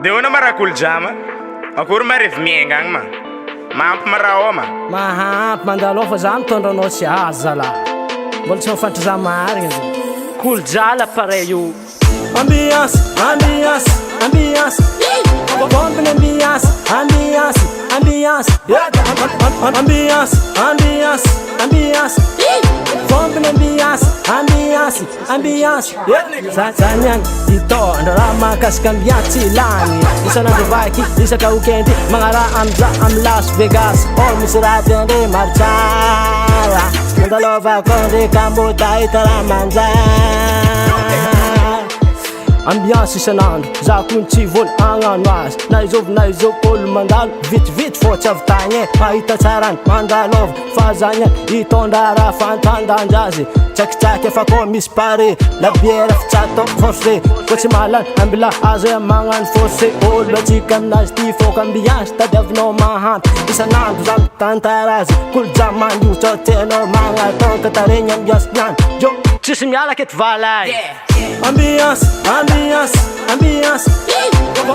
Deona marakul jama. Akory marevy miaingagny ma. Mahampy maraho ma. Mahampy mandalo fa za mitondranao tsy azo zalahy. Mbola tsy mafantatra za marigny zay. Cool jala pareil io. Ambiance, ambiance, ambiance. Bombine ambiance, ambiance, ambiance. Ambiance, ambiance, ambiance. Bombine ambiance, ambiance, ambiance. Zanyan itondra raha mahakasika ambiance tsy lany. Isan'andro vaky, isaka weekend, magnaraha amza am Las Vegas. Oh misy raha tiandre maro tsara. Mandalovako ndreka mbota hita raha manjary. Ambiance isan'andro, za kun tsy vola agnano azy. Na izovy olo mandalo, vitivity fô tsy avy tagny. Mahita tsarany mandalova, fa zany itondra raha fantandanjazy. Tsakitsaky efa koa misy pare, labiera fitsatao forcé. Koa tsy mahalany ambila azo magnano forcé. Olo atsika aminazy ty fôka ambiance, tadiavinao mahampy. Isan'andro za mitantara azy, kolo ja mandiotra tenao magnatao kataregny ambiance niany. Jo, tsisy miala keto valay. Ambiance, ambiance, ambiance.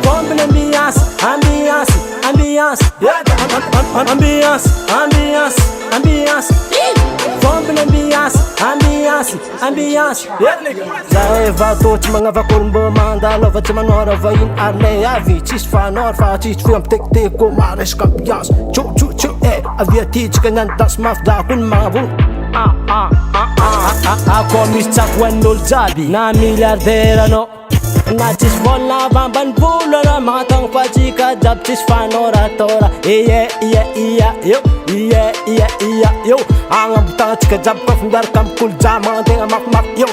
Bombine ambiance, ambiance, ambiance. Ambiance, ambiance, ambiance. Bombine ambiance, ambiance, ambiance. Za eva totsy magnavaka olo mbô mandalova tsy manora vahiny arle avy tsisy fanora fa tsisy fe ampitekiteko ko maresaka ambiance. Tso avy atitsika niany dansy mafy za koa ny magnavony. Ako misy tsako hoanin'olo jiaby na milliardaire anao na tsisy vola avambanivola na magnatagno fa tsika jiaby tsisy fanoratora. Yo agnambotagnantsika jiaby kofa miaraka amikolo ja magnategna mafimafy. Yo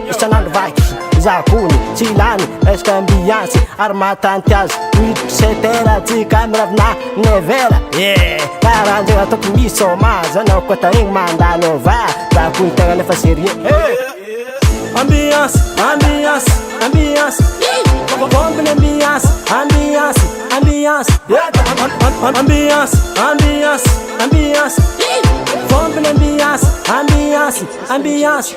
isan'andro vaky za kony tsy lany resaka ambiance ary mahatanty azy 8-7 heures tsika miravina 9 heures. Karaha ndraiky ataoko misy hommage anao koa taregny mandalo va za kony tegna lefa sérieux. Ambiance, ambiance, ambiance. Bombine ambiance, ambiance, ambiance. Ambiance, ambiance, ambiance. Bombine ambiance, ambiance, ambiance.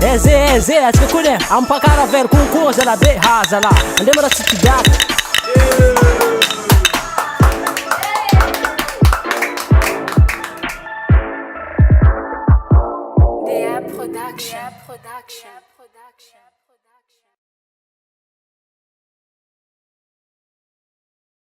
Eze, atsika koa ne ampakara very konkoa zala be ha zala. Andemara tsy tibiaka.